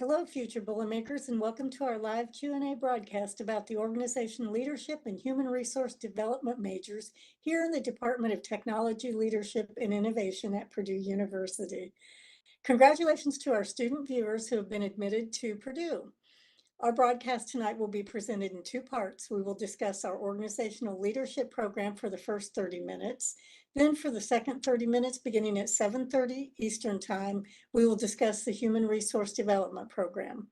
Hello, future Boilermakers, and welcome to our live Q&A broadcast about the organizational leadership and human resource development majors here in the Department of Technology, Leadership, and Innovation at Purdue University. Congratulations to our student viewers who have been admitted to Purdue. Our broadcast tonight will be presented in two parts. We will discuss our organizational leadership program for the first 30 minutes. Then for the second 30 minutes, beginning at 7:30 Eastern Time, we will discuss the Human Resource Development Program.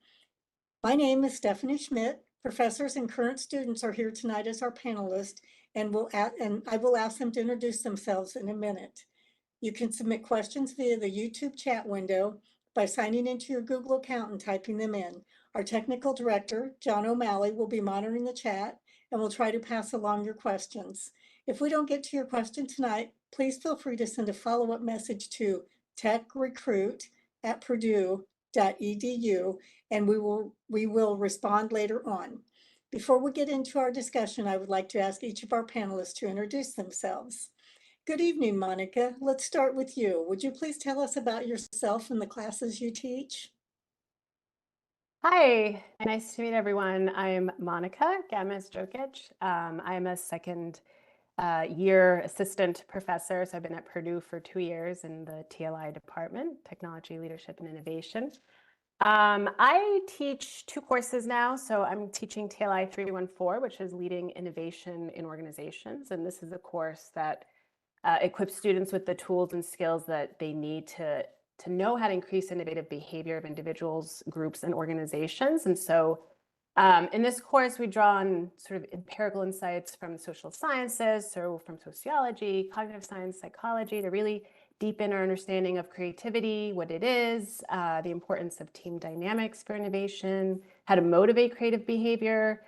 My name is Stephanie Schmidt. Professors and current students are here tonight as our panelists, and I will ask them to introduce themselves in a minute. You can submit questions via the YouTube chat window by signing into your Google account and typing them in. Our technical director, John O'Malley, will be monitoring the chat and will try to pass along your questions. If we don't get to your question tonight, please feel free to send a follow-up message to techrecruit@purdue.edu, and we will respond later on. Before we get into our discussion, I would like to ask each of our panelists to introduce themselves. Good evening, Monica. Let's start with you. Would you please tell us about yourself and the classes you teach? Hi, nice to meet everyone. I'm Monica Gamez-Jokic. I'm a second year assistant professor, so I've been at Purdue for 2 years in the TLI department, Technology, Leadership, and Innovation. I teach 2 courses now, so I'm teaching TLI 314, which is Leading Innovation in Organizations, and this is a course that equips students with the tools and skills that they need to know how to increase innovative behavior of individuals, groups, and organizations. And so in this course, we draw on sort of empirical insights from the social sciences, so from sociology, cognitive science, psychology, to really deepen our understanding of creativity, what it is, the importance of team dynamics for innovation, how to motivate creative behavior,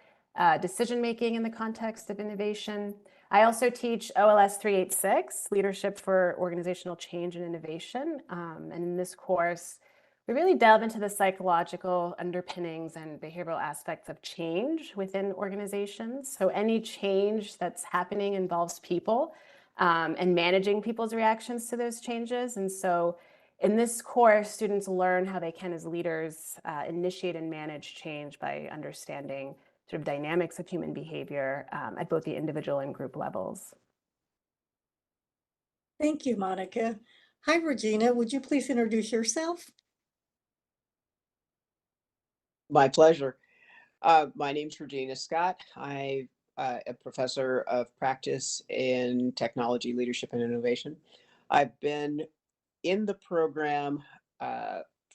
decision-making in the context of innovation. I also teach OLS 386, Leadership for Organizational Change and Innovation. And in this course, we really delve into the psychological underpinnings and behavioral aspects of change within organizations. So any change that's happening involves people and managing people's reactions to those changes. And so in this course, students learn how they can, as leaders, initiate and manage change by understanding sort of dynamics of human behavior at both the individual and group levels. Thank you, Monica. Hi, Regina. Would you please introduce yourself? My pleasure. My name's Regina Scott. I'm a professor of practice in technology, leadership, and innovation. I've been in the program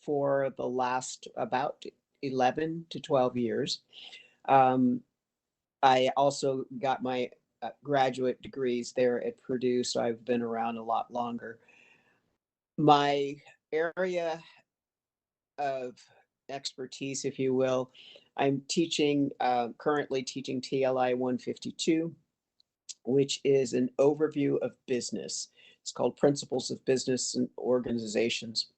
for the last about 11 to 12 years. I also got my graduate degrees there at Purdue, so I've been around a lot longer. My area of expertise, if you will, I'm teaching, currently teaching TLI 152, which is an overview of business. It's called Principles of Business and Organizations.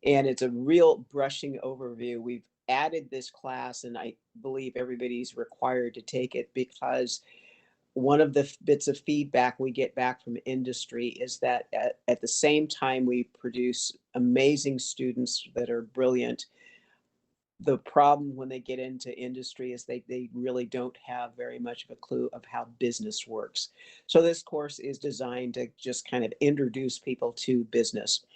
And it's a real brushing overview. We've added this class, and I believe everybody's required to take it, because one of the bits of feedback we get back from industry is that at the same time we produce amazing students that are brilliant, the problem when they get into industry is they really don't have very much of a clue of how business works. So this course is designed to just kind of introduce people to business.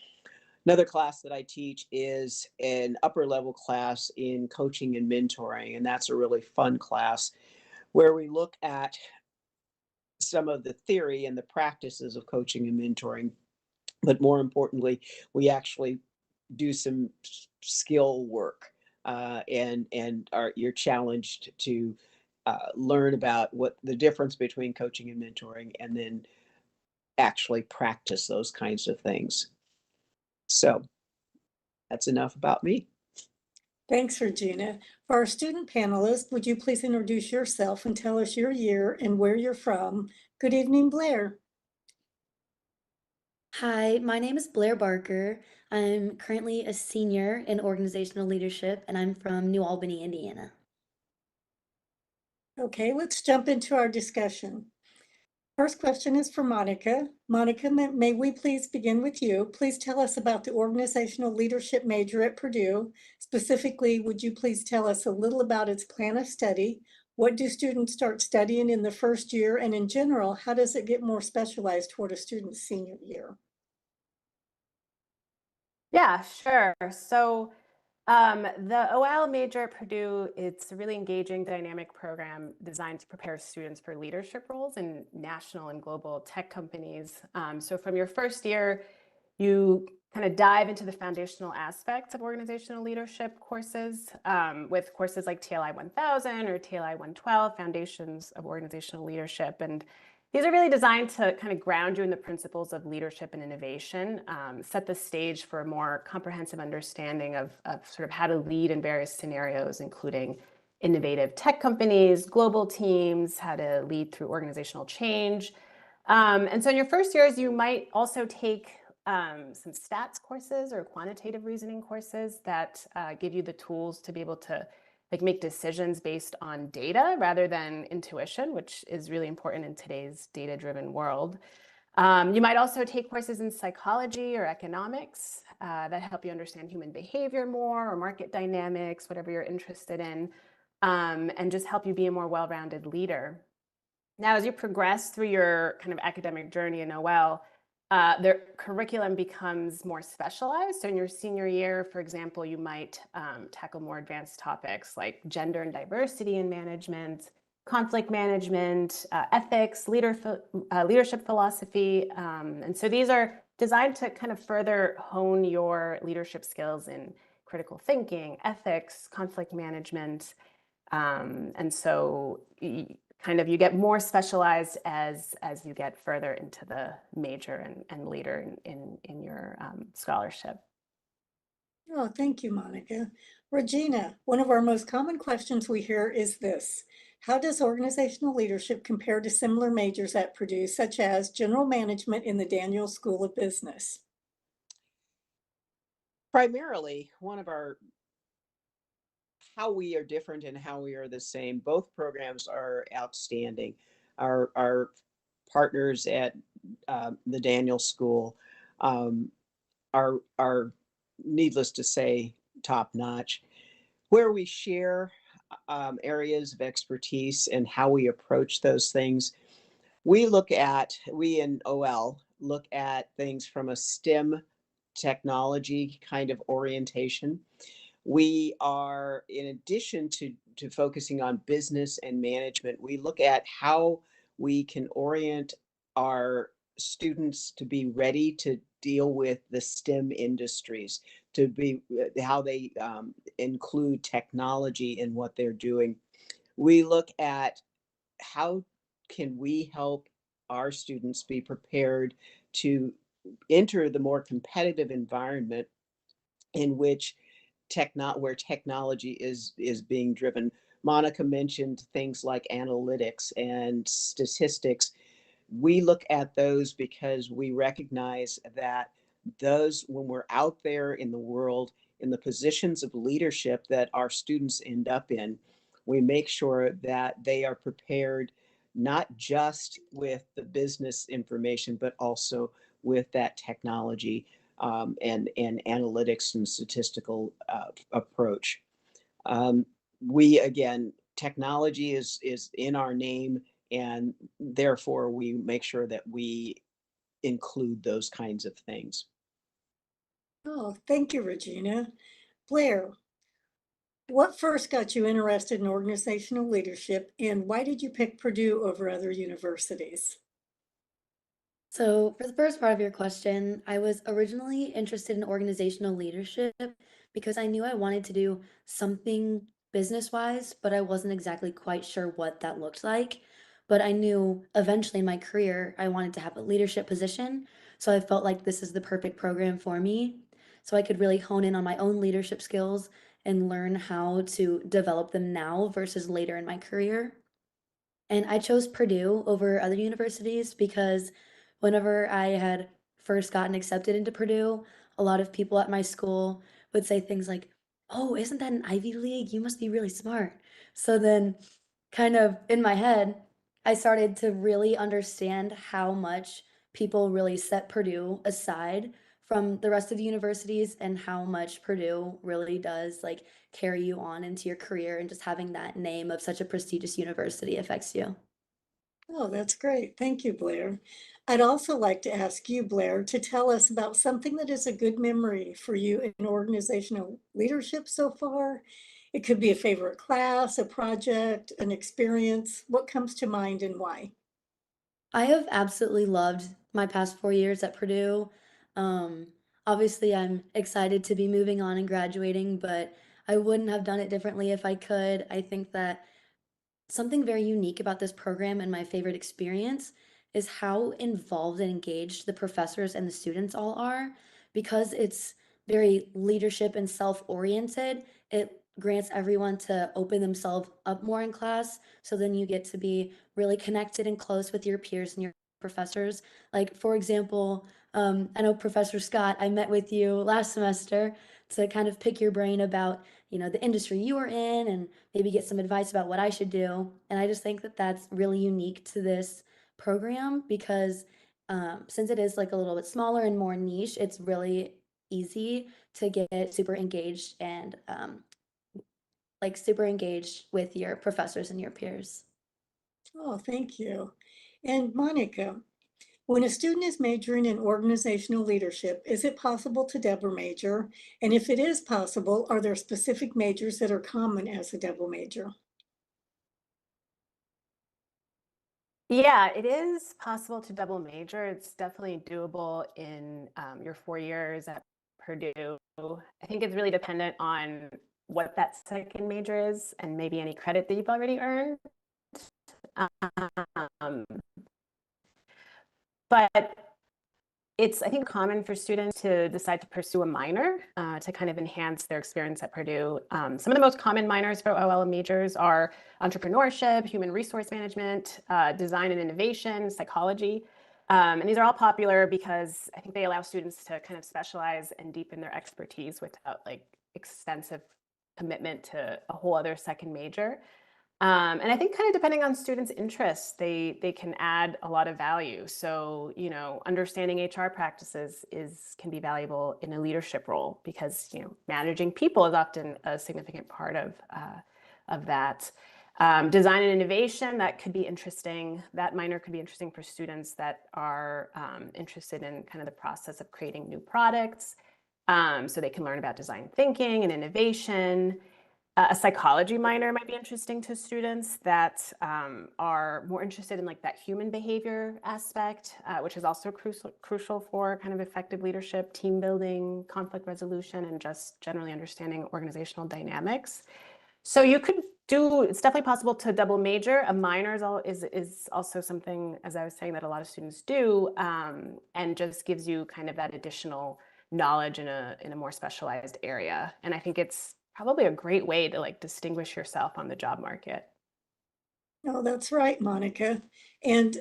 Another class that I teach is an upper level class in coaching and mentoring, and that's a really fun class where we look at some of the theory and the practices of coaching and mentoring, but more importantly, we actually do some skill work, and you're challenged to learn about what the difference between coaching and mentoring, and then actually practice those kinds of things. So that's enough about me. Thanks, Regina. For our student panelists, would you please introduce yourself and tell us your year and where you're from? Good evening, Blair. Hi, my name is Blair Barker. I'm currently a senior in organizational leadership, and I'm from New Albany, Indiana. Okay, let's jump into our discussion. First question is for Monica. Monica, may we please begin with you? Please tell us about the organizational leadership major at Purdue. Specifically, would you please tell us a little about its plan of study? What do students start studying in the first year? And in general, how does it get more specialized toward a student's senior year? Yeah, sure. So the OL major at Purdue, it's a really engaging, dynamic program designed to prepare students for leadership roles in national and global tech companies. So from your first year, you kind of dive into the foundational aspects of organizational leadership courses with courses like TLI 1000 or TLI 112, Foundations of Organizational Leadership. And these are really designed to kind of ground you in the principles of leadership and innovation, set the stage for a more comprehensive understanding of sort of how to lead in various scenarios, including innovative tech companies, global teams, how to lead through organizational change. And so in your first years, you might also take some stats courses or quantitative reasoning courses that give you the tools to be able to make decisions based on data rather than intuition, which is really important in today's data-driven world. You might also take courses in psychology or economics that help you understand human behavior more or market dynamics, whatever you're interested in, and just help you be a more well-rounded leader. Now, as you progress through your kind of academic journey in OL, their curriculum becomes more specialized. So in your senior year, for example, you might tackle more advanced topics like gender and diversity in management, conflict management, ethics, leadership philosophy. And so these are designed to kind of further hone your leadership skills in critical thinking, ethics, conflict management. And so you get more specialized as you get further into the major and later in your scholarship. Oh, thank you, Monica. Regina, one of our most common questions we hear is this: how does organizational leadership compare to similar majors at Purdue, such as general management in the Daniel School of Business? Primarily, how we are different and how we are the same. Both programs are outstanding. Our partners at the Daniel School are needless to say top notch. Where we share areas of expertise and how we approach those things, we in OL look at things from a STEM technology kind of orientation. We are, in addition to focusing on business and management, we look at how we can orient our students to be ready to deal with the STEM industries, to be how they include technology in what they're doing. We look at how can we help our students be prepared to enter the more competitive environment in which where technology is being driven. Monica mentioned things like analytics and statistics. We look at those because we recognize that those, when we're out there in the world, in the positions of leadership that our students end up in, we make sure that they are prepared not just with the business information, but also with that technology and analytics and statistical approach. Again, technology is in our name, and therefore we make sure that we include those kinds of things. Oh, thank you, Regina. Blair, what first got you interested in organizational leadership, and why did you pick Purdue over other universities? So, for the first part of your question, I was originally interested in organizational leadership because I knew I wanted to do something business-wise, but I wasn't exactly quite sure what that looked like. But I knew eventually in my career I wanted to have a leadership position, so I felt like this is the perfect program for me. So I could really hone in on my own leadership skills and learn how to develop them now versus later in my career. And I chose Purdue over other universities because whenever I had first gotten accepted into Purdue, a lot of people at my school would say things like, "Oh, isn't that an Ivy League? You must be really smart." So then, kind of in my head, I started to really understand how much people really set Purdue aside from the rest of the universities and how much Purdue really does like carry you on into your career and just having that name of such a prestigious university affects you. Oh, that's great. Thank you, Blair. I'd also like to ask you, Blair, to tell us about something that is a good memory for you in organizational leadership so far. It could be a favorite class, a project, an experience. What comes to mind and why? I have absolutely loved my past 4 years at Purdue. Um, Obviously, I'm excited to be moving on and graduating, but I wouldn't have done it differently if I could. I think that something very unique about this program and my favorite experience is how involved and engaged the professors and the students all are. Because it's very leadership and self-oriented, it grants everyone to open themselves up more in class. So then you get to be really connected and close with your peers and your professors. Like, for example, I know Professor Scott, I met with you last semester to kind of pick your brain about, the industry you were in and maybe get some advice about what I should do. And I just think that that's really unique to this program because since it is like a little bit smaller and more niche, it's really easy to get super engaged and like super engaged with your professors and your peers. Oh, thank you. And Monica, when a student is majoring in organizational leadership, is it possible to double major? And if it is possible, are there specific majors that are common as a double major? Yeah, it is possible to double major. It's definitely doable in your 4 years at Purdue. I think it's really dependent on what that second major is and maybe any credit that you've already earned. Um, but it's, I think, common for students to decide to pursue a minor to kind of enhance their experience at Purdue. Some of the most common minors for OL majors are entrepreneurship, human resource management, design and innovation, psychology. And these are all popular because I think they allow students to kind of specialize and deepen their expertise without like extensive commitment to a whole other second major. And I think kind of depending on students' interests, they can add a lot of value. So, understanding HR practices can be valuable in a leadership role because, managing people is often a significant part of that. Design and innovation, that could be interesting. That minor could be interesting for students that are interested in kind of the process of creating new products. So they can learn about design thinking and innovation. A psychology minor might be interesting to students that are more interested in like that human behavior aspect, which is also crucial for kind of effective leadership, team building, conflict resolution, and just generally understanding organizational dynamics. So you could do, it's definitely possible to double major. A minor is also something, as I was saying, that a lot of students do, and just gives you kind of that additional knowledge in a more specialized area. And I think it's probably a great way to like distinguish yourself on the job market. No, that's right, Monica. And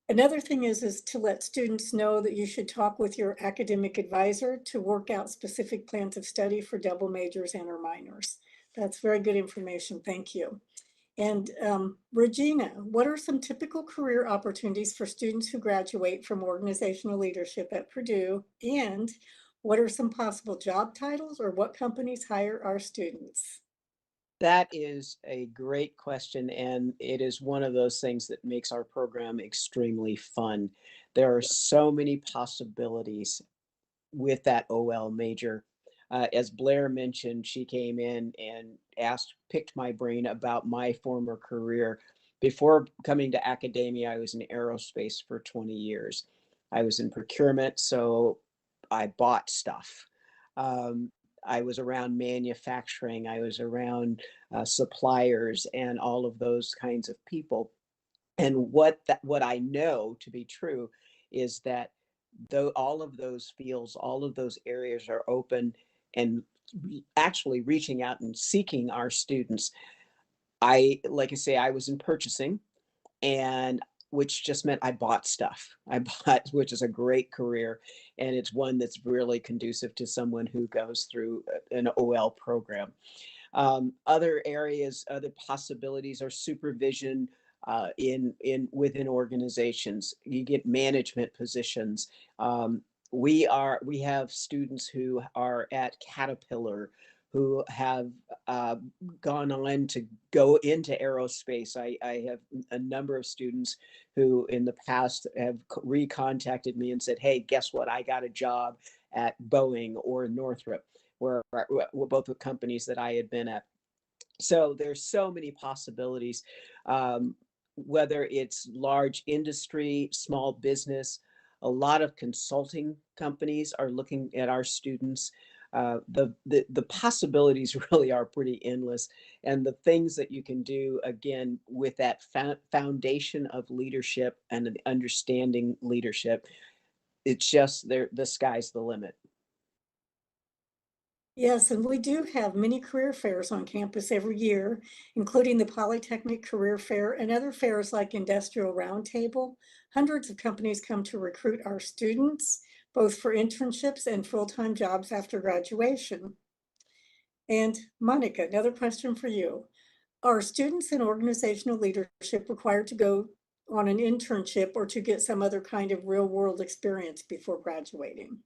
another thing is to let students know that you should talk with your academic advisor to work out specific plans of study for double majors and or minors. That's very good information. Thank you. And Regina, what are some typical career opportunities for students who graduate from organizational leadership at Purdue? And what are some possible job titles or what companies hire our students? That is a great question, and it is one of those things that makes our program extremely fun. There are so many possibilities with that OL major. As Blair mentioned, she came in and picked my brain about my former career. Before coming to academia, I was in aerospace for 20 years. I was in procurement, so I bought stuff. Um, I was around manufacturing, I was around suppliers and all of those kinds of people. And what I know to be true is that though all of those fields, all of those areas are open and actually reaching out and seeking our students. Like I say, I was in purchasing, and which just meant I bought stuff. I bought, which is a great career, and it's one that's really conducive to someone who goes through an OL program. Other areas, other possibilities are supervision, within organizations. You get management positions. We have students who are at Caterpillar who have gone on to go into aerospace. I have a number of students who in the past have recontacted me and said, hey, guess what? I got a job at Boeing or Northrop, where both the companies that I had been at. So there's so many possibilities, whether it's large industry, small business. A lot of consulting companies are looking at our students. The possibilities really are pretty endless, and the things that you can do again with that foundation of leadership and understanding leadership, it's just there. The sky's the limit. Yes, and we do have many career fairs on campus every year, including the Polytechnic Career Fair and other fairs like Industrial Roundtable. Hundreds of companies come to recruit our students, both for internships and full-time jobs after graduation. And Monica, another question for you. Are students in organizational leadership required to go on an internship or to get some other kind of real-world experience before graduating?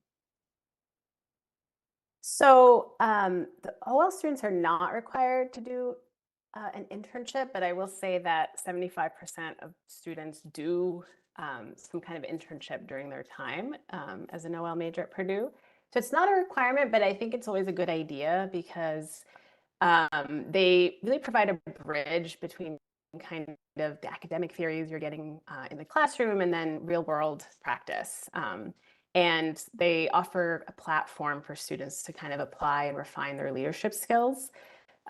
So the OL students are not required to do an internship, but I will say that 75% of students do some kind of internship during their time as an OL major at Purdue. So it's not a requirement, but I think it's always a good idea because they really provide a bridge between kind of the academic theories you're getting in the classroom and then real world practice. And they offer a platform for students to kind of apply and refine their leadership skills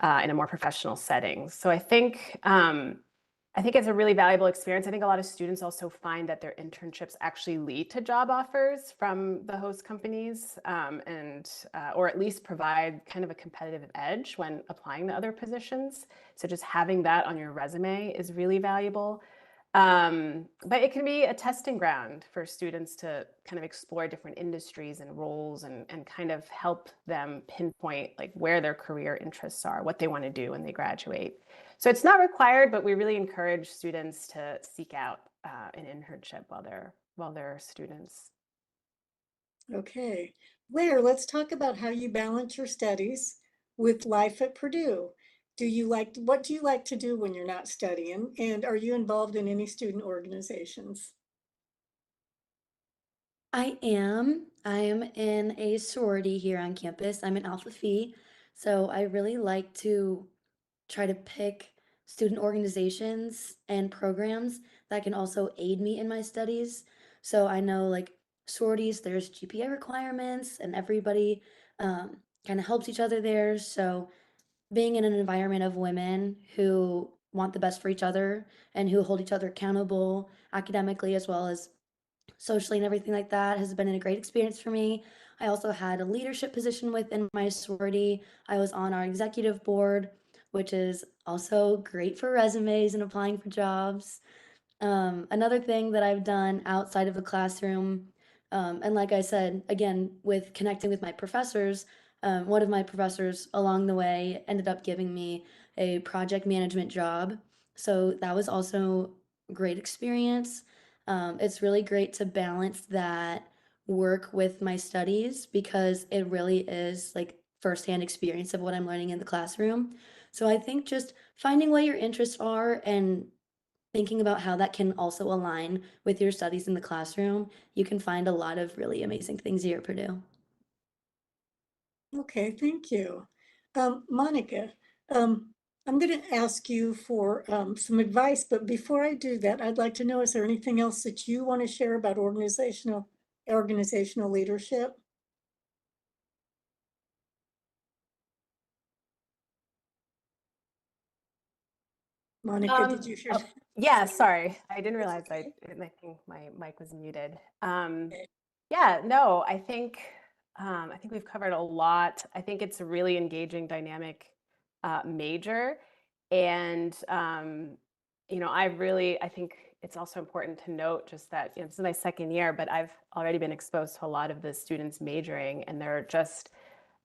in a more professional setting. So I think it's a really valuable experience. I think a lot of students also find that their internships actually lead to job offers from the host companies, or at least provide kind of a competitive edge when applying to other positions. So just having that on your resume is really valuable. But it can be a testing ground for students to kind of explore different industries and roles and kind of help them pinpoint like where their career interests are, what they want to do when they graduate. So it's not required, but we really encourage students to seek out an internship while they're students. Okay, Blair, let's talk about how you balance your studies with life at Purdue. What do you like to do when you're not studying? And are you involved in any student organizations? I am. I am in a sorority here on campus. I'm an Alpha Phi. So I really like to try to pick student organizations and programs that can also aid me in my studies. So I know like sororities, there's GPA requirements and everybody kind of helps each other there. So being in an environment of women who want the best for each other and who hold each other accountable academically as well as socially and everything like that has been a great experience for me. I also had a leadership position within my sorority. I was on our executive board, which is also great for resumes and applying for jobs. Another thing that I've done outside of the classroom, and like I said, again, with connecting with my professors, one of my professors along the way ended up giving me a project management job. So that was also a great experience. It's really great to balance that work with my studies because it really is like firsthand experience of what I'm learning in the classroom. So I think just finding what your interests are and thinking about how that can also align with your studies in the classroom, you can find a lot of really amazing things here at Purdue. Okay, thank you. Monica, um, I'm going to ask you for some advice, but before I do that, I'd like to know, is there anything else that you want to share about organizational leadership? Monica, did you share? Oh, yeah, sorry. I didn't realize I think my mic was muted. Okay. Yeah, no, I think we've covered a lot. I think it's a really engaging, dynamic major. And I think it's also important to note just that, this is my second year, but I've already been exposed to a lot of the students majoring, and they're just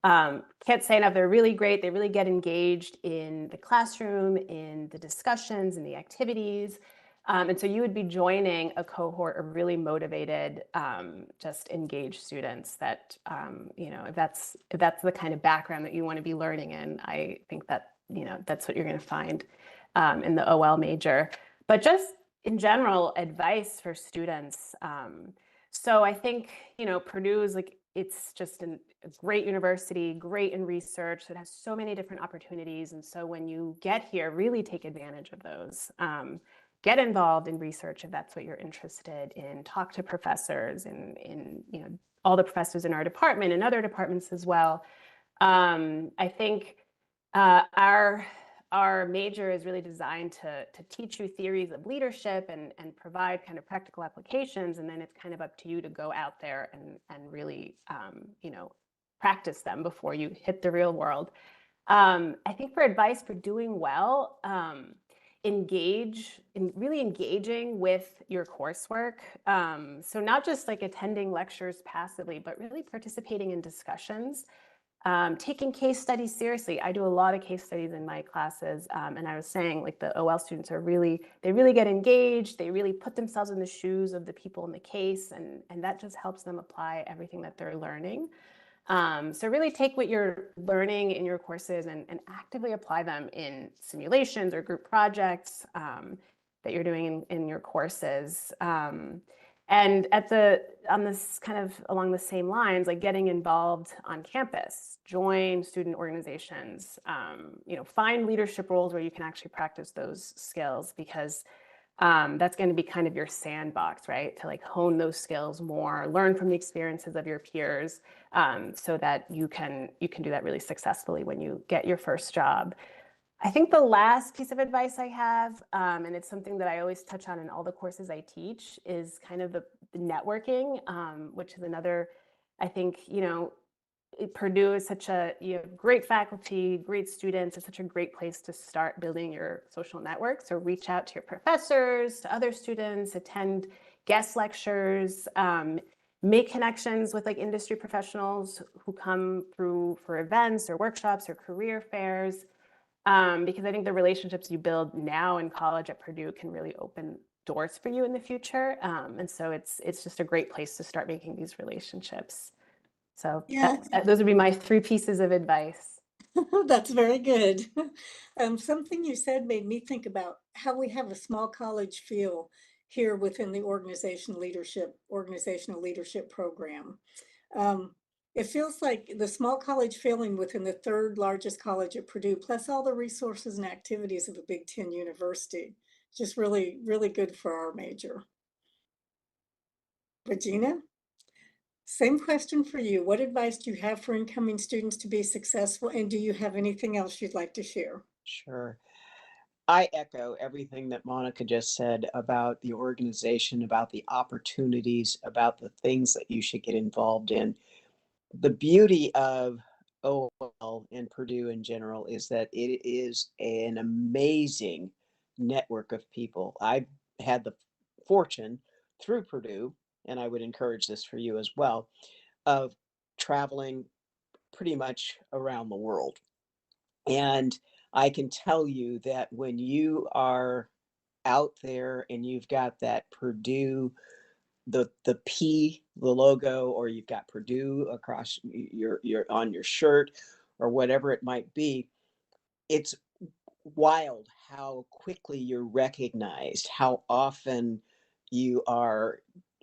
Can't say enough, they're really great. They really get engaged in the classroom, in the discussions, in the activities. And so you would be joining a cohort of really motivated, just engaged students that, if that's the kind of background that you want to be learning in, I think that, that's what you're going to find in the OL major. But just in general, advice for students. So I think, Purdue is it's just a great university, great in research. It has so many different opportunities. And so when you get here, really take advantage of those. Get involved in research if that's what you're interested in. Talk to professors and all the professors in our department and other departments as well. I think our major is really designed to teach you theories of leadership and provide kind of practical applications. And then it's kind of up to you to go out there and really, practice them before you hit the real world. I think for advice for doing well, really engaging with your coursework. So not just like attending lectures passively, but really participating in discussions. Taking case studies seriously. I do a lot of case studies in my classes. And I was saying like the OL students they really get engaged. They really put themselves in the shoes of the people in the case. And that just helps them apply everything that they're learning. So really take what you're learning in your courses and actively apply them in simulations or group projects that you're doing in your courses. And on this kind of along the same lines, like getting involved on campus, join student organizations, find leadership roles where you can actually practice those skills, because that's going to be kind of your sandbox, right? To like hone those skills more, learn from the experiences of your peers, so that you can do that really successfully when you get your first job. I think the last piece of advice I have, and it's something that I always touch on in all the courses I teach, is kind of the networking, which is another, I think, Purdue is you have great faculty, great students. It's such a great place to start building your social network. So reach out to your professors, to other students, attend guest lectures, make connections with like industry professionals who come through for events or workshops or career fairs. Because I think the relationships you build now in college at Purdue can really open doors for you in the future. And so it's just a great place to start making these relationships. So Yeah, those would be my 3 pieces of advice. that's very good. Something you said made me think about how we have a small college feel here within the organizational leadership program. It feels like the small college feeling within the 3rd largest college at Purdue, plus all the resources and activities of a Big Ten university. Just really, really good for our major. Regina, same question for you. What advice do you have for incoming students to be successful? And do you have anything else you'd like to share? Sure. I echo everything that Monica just said about the organization, about the opportunities, about the things that you should get involved in. The beauty of OL and Purdue in general is that it is an amazing network of people. I've had the fortune through Purdue, and I would encourage this for you as well, of traveling pretty much around the world. And I can tell you that when you are out there and you've got that Purdue, the P, the logo, or you've got Purdue across your on your shirt or whatever it might be, it's wild how quickly you're recognized, how often you are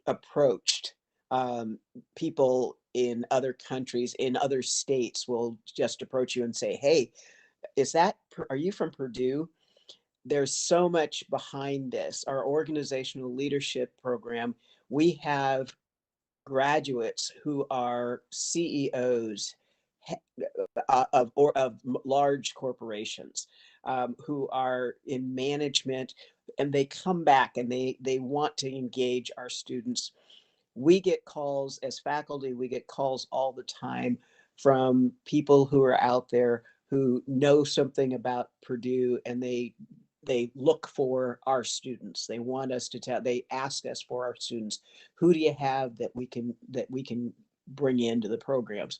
approached. People in other countries, in other states will just approach you and say, "Hey, are you from Purdue?" There's so much behind this. Our organizational leadership program, we have graduates who are CEOs of large corporations, who are in management, and they come back and they want to engage our students. We get calls as faculty, we get calls all the time from people who are out there who know something about Purdue, and they look for our students. They want us to they ask us for our students. Who do you have that we can bring into the programs?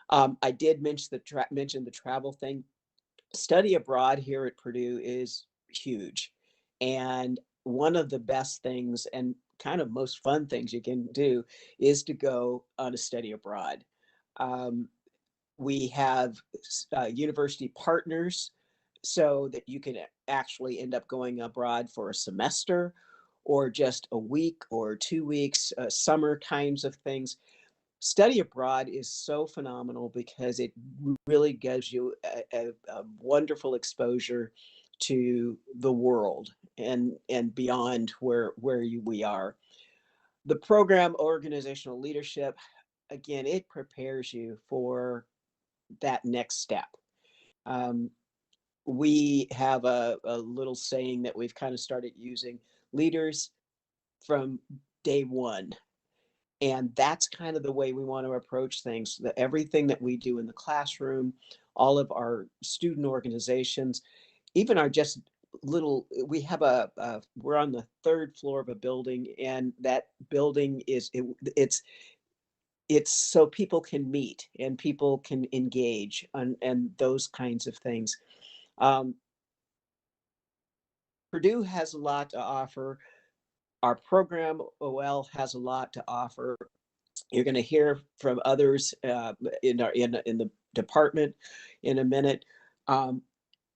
I did mention the travel thing. Study abroad here at Purdue is huge. And one of the best things and kind of most fun things you can do is to go on a study abroad. Um, we have university partners so that you can actually end up going abroad for a semester or just a week or 2 weeks, summer kinds of things. Study abroad is so phenomenal because it really gives you a wonderful exposure to the world and beyond we are. The program organizational leadership, again, it prepares you for that next step. Um, we have a little saying that we've kind of started using: leaders from day one. And that's kind of the way we want to approach things. Everything that we do in the classroom, all of our student organizations, even our just little, we have we're on the third floor of a building, and that building it's so people can meet and people can engage and those kinds of things. Um, Purdue has a lot to offer. Our program OL has a lot to offer. You're going to hear from others in the department in a minute. Um,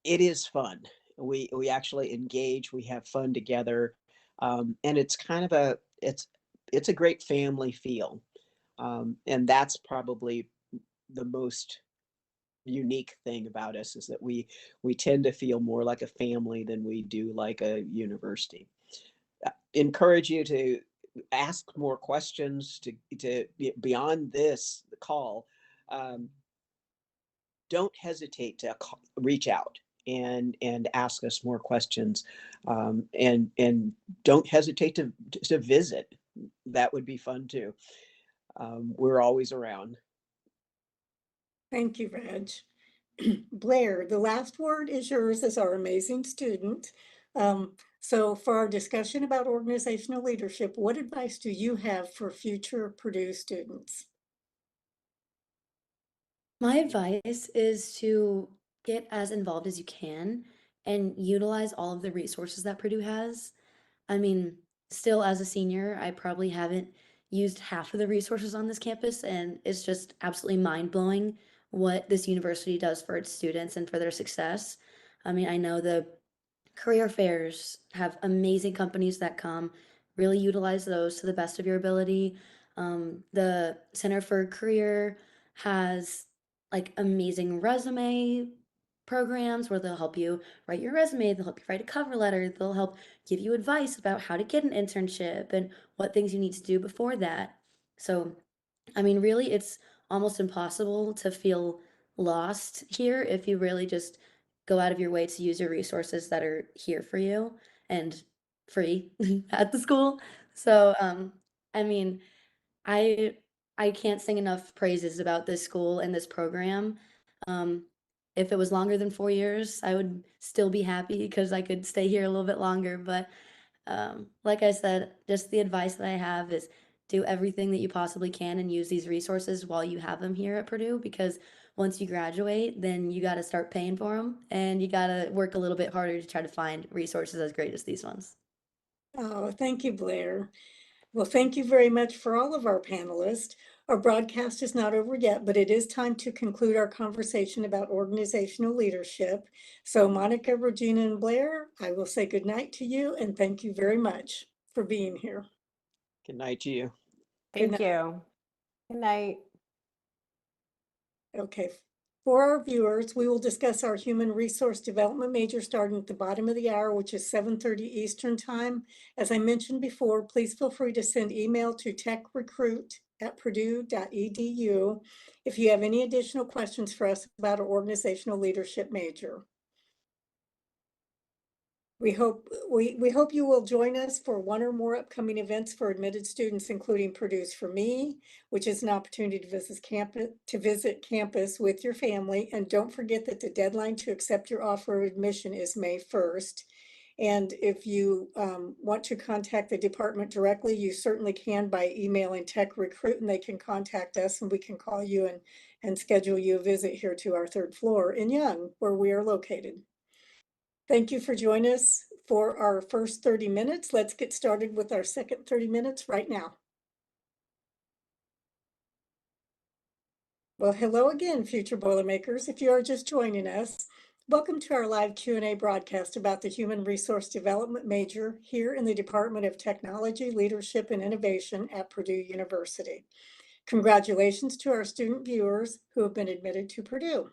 it is fun. We actually engage. We have fun together, and it's kind of it's a great family feel, and that's probably the most unique thing about us is that we tend to feel more like a family than we do like a university. Encourage you to ask more questions to beyond this call. Um, don't hesitate to reach out and ask us more questions, and don't hesitate to visit. That would be fun too. We're always around. Thank you, Reg. Blair, the last word is yours as our amazing student. So for our discussion about organizational leadership, what advice do you have for future Purdue students? My advice is to get as involved as you can and utilize all of the resources that Purdue has. I mean, still as a senior, I probably haven't used half of the resources on this campus, and it's just absolutely mind blowing what this university does for its students and for their success. I mean, I know the career fairs have amazing companies that come. Really utilize those to the best of your ability. The Center for Career has like amazing resume programs where they'll help you write your resume, they'll help you write a cover letter, they'll help give you advice about how to get an internship and what things you need to do before that. So I mean, really, it's almost impossible to feel lost here if you really just go out of your way to use your resources that are here for you and free at the school. So, I mean, I I can't sing enough praises about this school and this program. Um, if it was longer than 4 years, I would still be happy because I could stay here a little bit longer. But like I said, just the advice that I have is do everything that you possibly can and use these resources while you have them here at Purdue because once you graduate, then you got to start paying for them and you got to work a little bit harder to try to find resources as great as these ones. Oh, thank you, Blair. Well, thank you very much for all of our panelists. Our broadcast is not over yet, but it is time to conclude our conversation about organizational leadership. So Monica, Regina, and Blair, I will say good night to you and thank you very much for being here. Good night to you. Good Thank you. Good night. Okay. For our viewers, we will discuss our human resource development major starting at the bottom of the hour, which is 7:30 Eastern Time. As I mentioned before, please feel free to send email to techrecruit@purdue.edu if you have any additional questions for us about our organizational leadership major. We hope you will join us for one or more upcoming events for admitted students, including Purdue's For Me, which is an opportunity to visit campus with your family. And don't forget that the deadline to accept your offer of admission is May 1st. And if you want to contact the department directly, you certainly can by emailing Tech Recruit, and they can contact us and we can call you and schedule you a visit here to our third floor in Young, where we are located. Thank you for joining us for our first 30 minutes. Let's get started with our second 30 minutes right now. Well, hello again, future Boilermakers. If you are just joining us, welcome to our live Q&A broadcast about the Human Resource Development major here in the Department of Technology, Leadership, and Innovation at Purdue University. Congratulations to our student viewers who have been admitted to Purdue.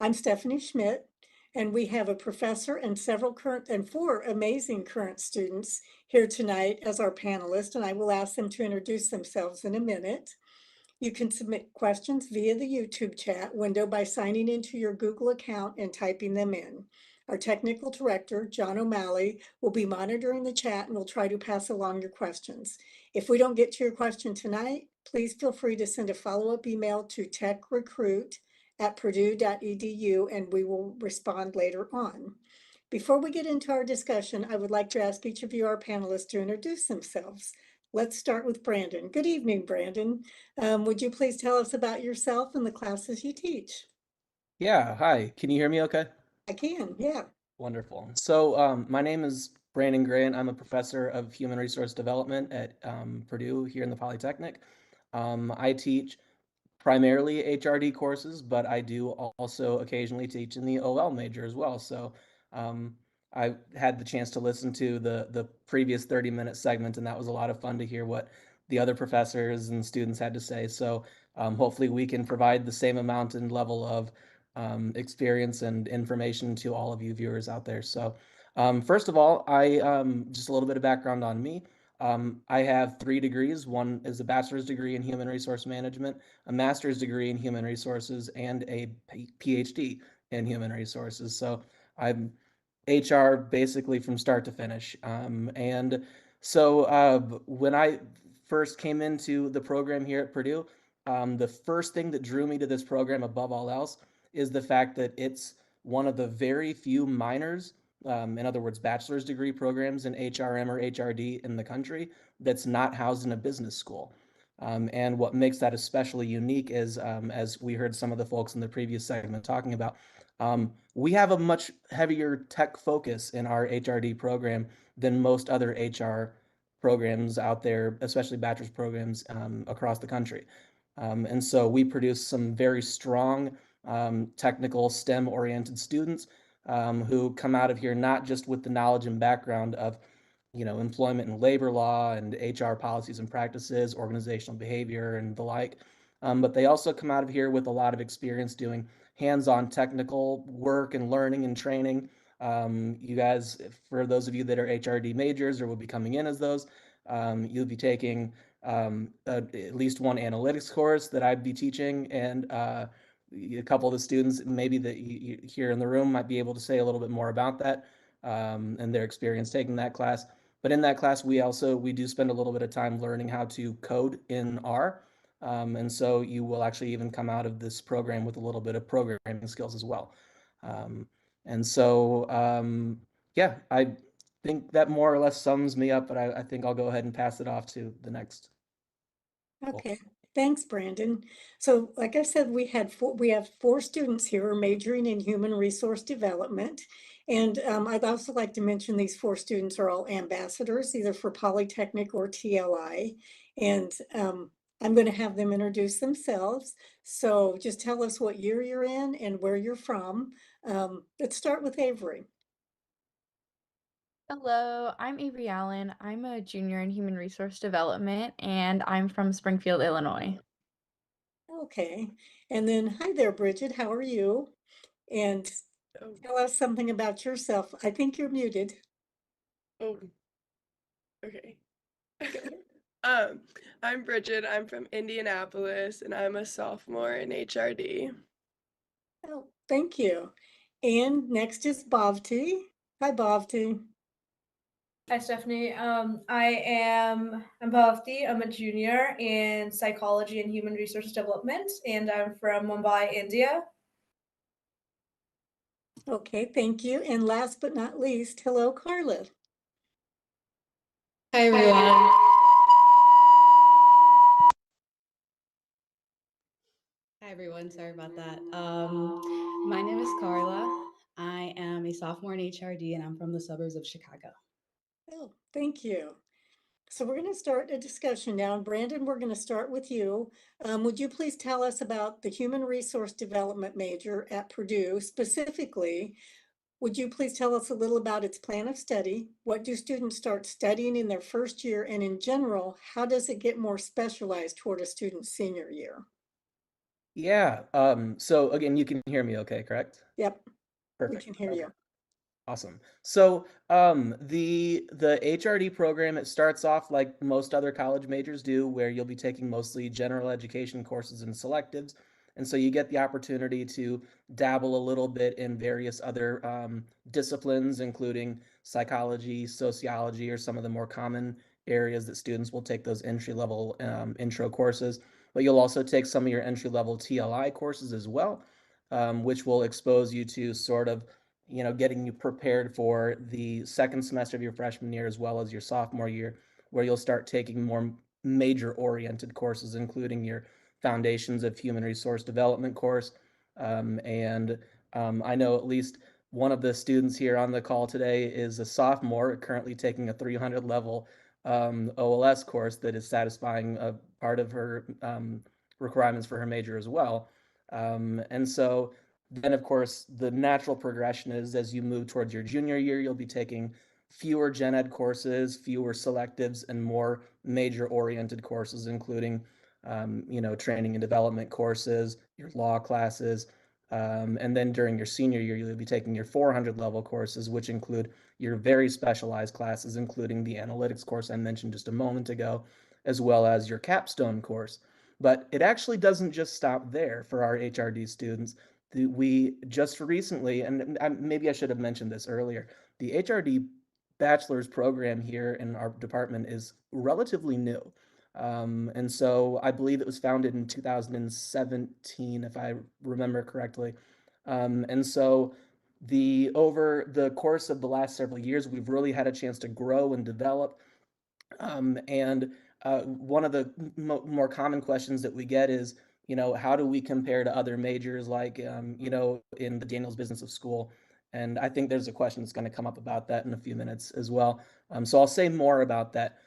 I'm Stephanie Schmidt, and we have a professor and four amazing current students here tonight as our panelists, and I will ask them to introduce themselves in a minute. You can submit questions via the YouTube chat window by signing into your Google account and typing them in. Our technical director, John O'Malley, will be monitoring the chat and will try to pass along your questions. If we don't get to your question tonight, please feel free to send a follow-up email to techrecruit@purdue.edu and we will respond later on. Before we get into our discussion, I would like to ask each of you, our panelists, to introduce themselves. Let's start with Brandon. Good evening, Brandon. Would you please tell us about yourself and the classes you teach? Yeah, hi. Can you hear me okay? I can, yeah. Wonderful. So my name is Brandon Grant. I'm a professor of human resource development at Purdue here in the Polytechnic. I teach primarily HRD courses, but I do also occasionally teach in the OL major as well. So I had the chance to listen to the previous 30-minute segment, and that was a lot of fun to hear what the other professors and students had to say. So hopefully we can provide the same amount and level of experience and information to all of you viewers out there. So first of all, I just a little bit of background on me. I have 3 degrees. One is a bachelor's degree in human resource management, a master's degree in human resources, and a PhD in human resources. So I'm HR basically from start to finish. And so when I first came into the program here at Purdue, the first thing that drew me to this program above all else is the fact that it's one of the very few minors, in other words, bachelor's degree programs in HRM or HRD in the country that's not housed in a business school. And what makes that especially unique is, as we heard some of the folks in the previous segment talking about, we have a much heavier tech focus in our HRD program than most other HR programs out there, especially bachelor's programs across the country. And so we produce some very strong technical STEM-oriented students who come out of here not just with the knowledge and background of employment and labor law and HR policies and practices, organizational behavior, and the like. But they also come out of here with a lot of experience doing hands-on technical work and learning and training. You guys, for those of you that are HRD majors or will be coming in as those, you'll be taking at least one analytics course that I'd be teaching, and a couple of the students maybe that you here in the room might be able to say a little bit more about that and their experience taking that class. But in that class, we do spend a little bit of time learning how to code in R. And so you will actually even come out of this program with a little bit of programming skills as well. And so, yeah, I think that more or less sums me up, but I think I'll go ahead and pass it off to the next. Okay, thanks, Brandon. So like I said, we have 4 students here majoring in human resource development. And I'd also like to mention these 4 students are all ambassadors, either for Polytechnic or TLI. And I'm going to have them introduce themselves. So just tell us what year you're in and where you're from. Let's start with Avery. Hello, I'm Avery Allen. I'm a junior in human resource development, and I'm from Springfield, Illinois. Okay. And then, hi there, Bridget. How are you? And Oh, tell us something about yourself. I think you're muted. oh, okay. Um, I'm Bridget. I'm from Indianapolis, and I'm a sophomore in HRD. Oh, thank you. And next is Bhavti. Hi, Bhavti. Hi, Stephanie. I'm Bhavti. I'm a junior in psychology and human resources development, and I'm from Mumbai, India. Okay, thank you. And last but not least, hello, Carla. Hi everyone. Hi everyone. Sorry about that. My name is Carla. I am a sophomore in HRD and I'm from the suburbs of Chicago. Oh, thank you. So we're going to start a discussion now. And Brandon, we're going to start with you. Would you please tell us about the Human Resource Development major at Purdue? Specifically, would you please tell us a little about its plan of study? What do students start studying in their first year? And in general, how does it get more specialized toward a student's senior year? Yeah. So again, you can hear me okay, correct? Yep, we Perfect. can hear Okay. you. Awesome. So the HRD program, it starts off like most other college majors do, where you'll be taking mostly general education courses and selectives. And so you get the opportunity to dabble a little bit in various other disciplines, including psychology, sociology, or some of the more common areas that students will take those entry-level intro courses. But you'll also take some of your entry-level TLI courses as well, which will expose you to sort of getting you prepared for the second semester of your freshman year as well as your sophomore year, where you'll start taking more major oriented courses, including your Foundations of Human Resource Development course. And I know at least one of the students here on the call today is a sophomore currently taking a 300 level OLS course that is satisfying a part of her requirements for her major as well. And so then, of course, the natural progression is as you move towards your junior year, you'll be taking fewer gen ed courses, fewer selectives, and more major oriented courses, including, training and development courses, your law classes. And then during your senior year, you'll be taking your 400 level courses, which include your very specialized classes, including the analytics course I mentioned just a moment ago, as well as your capstone course. But it actually doesn't just stop there for our HRD students. We just recently, and maybe I should have mentioned this earlier, the HRD bachelor's program here in our department is relatively new. And so I believe it was founded in 2017, if I remember correctly. And so over the course of the last several years, we've really had a chance to grow and develop. And one of the more common questions that we get is, how do we compare to other majors like, in the Daniels Business of School? And I think there's a question that's going to come up about that in a few minutes as well. So I'll say more about that.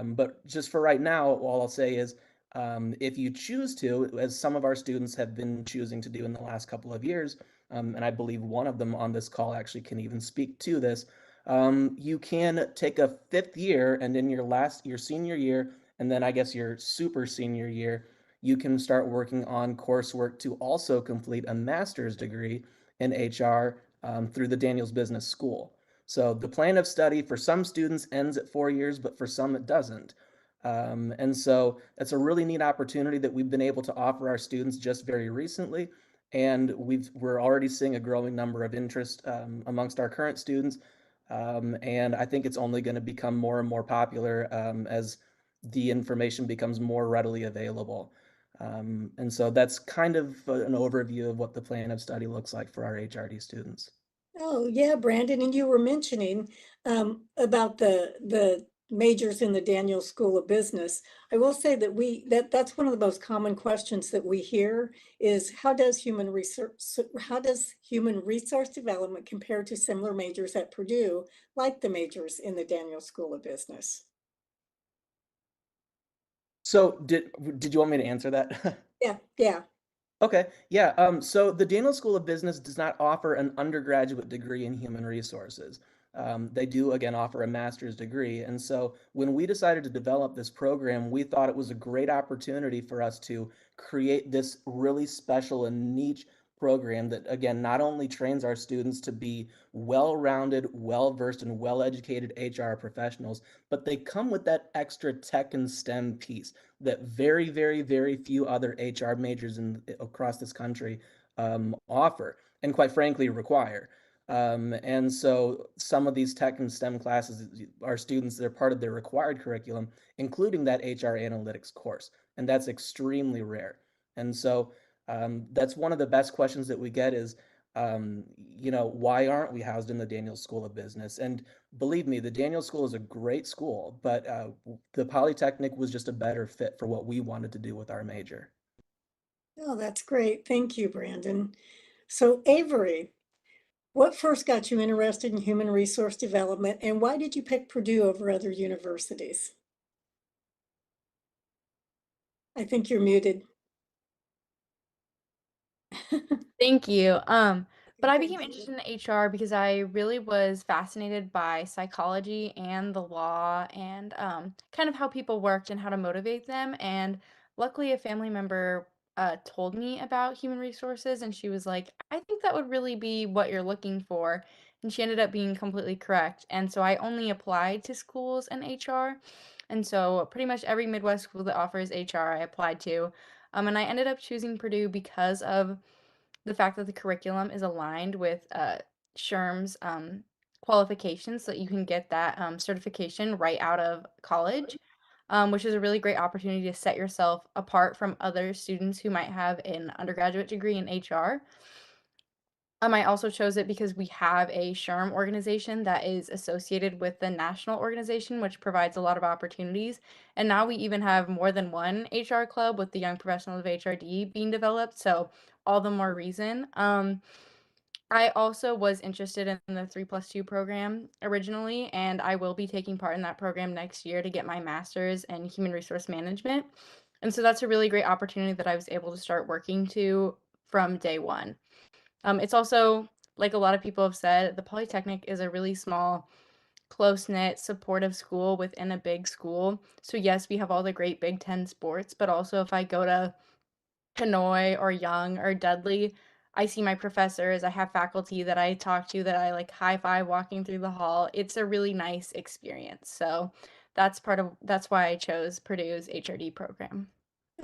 But just for right now, all I'll say is if you choose to, as some of our students have been choosing to do in the last couple of years, and I believe one of them on this call actually can even speak to this, you can take a fifth year, and in your senior year, and then I guess your super senior year, you can start working on coursework to also complete a master's degree in HR through the Daniels Business School. So the plan of study for some students ends at 4 years, but for some it doesn't. And so that's a really neat opportunity that we've been able to offer our students just very recently. And we're already seeing a growing number of interest amongst our current students. And I think it's only going to become more and more popular as the information becomes more readily available. And so that's kind of an overview of what the plan of study looks like for our HRD students. Oh, yeah, Brandon, and you were mentioning about the majors in the Daniels School of Business. I will say that that's one of the most common questions that we hear is how does human resource development compare to similar majors at Purdue, like the majors in the Daniels School of Business? So did you want me to answer that? Yeah. Okay, yeah. So the Daniel School of Business does not offer an undergraduate degree in human resources. They do, again, offer a master's degree. And so when we decided to develop this program, we thought it was a great opportunity for us to create this really special and niche program that, again, not only trains our students to be well-rounded, well-versed, and well-educated HR professionals, but they come with that extra tech and STEM piece that very, very, very few other HR majors across this country offer, and quite frankly require. And so some of these tech and STEM classes, our students, they're part of their required curriculum, including that HR analytics course, and that's extremely rare. And so that's one of the best questions that we get is, why aren't we housed in the Daniels School of Business? And believe me, the Daniels School is a great school, but the Polytechnic was just a better fit for what we wanted to do with our major. Oh, that's great. Thank you, Brandon. So Avery, what first got you interested in human resource development and why did you pick Purdue over other universities? I think you're muted. Thank you. But I Thank became you. interested in HR because I really was fascinated by psychology and the law and kind of how people worked and how to motivate them. And luckily, a family member told me about human resources, and she was like, I think that would really be what you're looking for. And she ended up being completely correct. And so I only applied to schools in HR. And so pretty much every Midwest school that offers HR, I applied to. And I ended up choosing Purdue because of the fact that the curriculum is aligned with SHRM's qualifications so that you can get that certification right out of college, which is a really great opportunity to set yourself apart from other students who might have an undergraduate degree in HR. I also chose it because we have a SHRM organization that is associated with the national organization, which provides a lot of opportunities. And now we even have more than one HR club with the Young Professionals of HRD being developed. So all the more reason. I also was interested in the 3+2 program originally, and I will be taking part in that program next year to get my master's in human resource management. And so that's a really great opportunity that I was able to start working to from day one. It's also, like a lot of people have said, the Polytechnic is a really small, close-knit, supportive school within a big school. So yes, we have all the great Big Ten sports, but also if I go to Hanoi or Young or Dudley, I see my professors, I have faculty that I talk to that I like high five walking through the hall. It's a really nice experience. So that's why I chose Purdue's HRD program.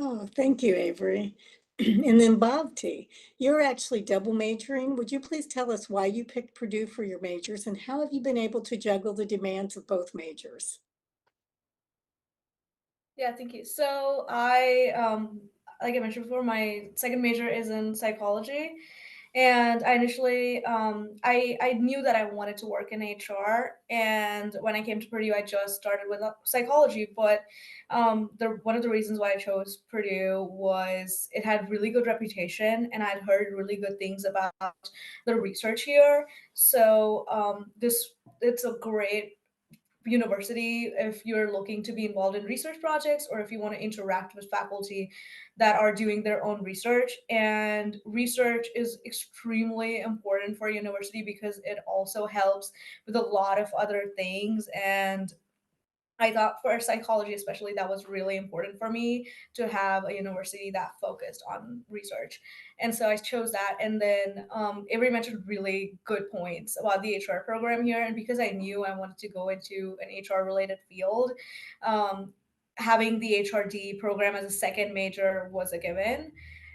Oh, thank you, Avery. And then Bhavti, you're actually double majoring. Would you please tell us why you picked Purdue for your majors and how have you been able to juggle the demands of both majors? Yeah, thank you. So like I mentioned before, my second major is in psychology, and I initially, I knew that I wanted to work in HR, and when I came to Purdue, I just started with psychology. But one of the reasons why I chose Purdue was it had really good reputation, and I'd heard really good things about the research here. So this it's a great university if you're looking to be involved in research projects or if you want to interact with faculty that are doing their own research. And research is extremely important for a university because it also helps with a lot of other things. And I thought for psychology, especially, that was really important for me to have a university that focused on research. And so I chose that. And then Avery mentioned really good points about the HR program here. And because I knew I wanted to go into an HR related field, um, having the HRD program as a second major was a given.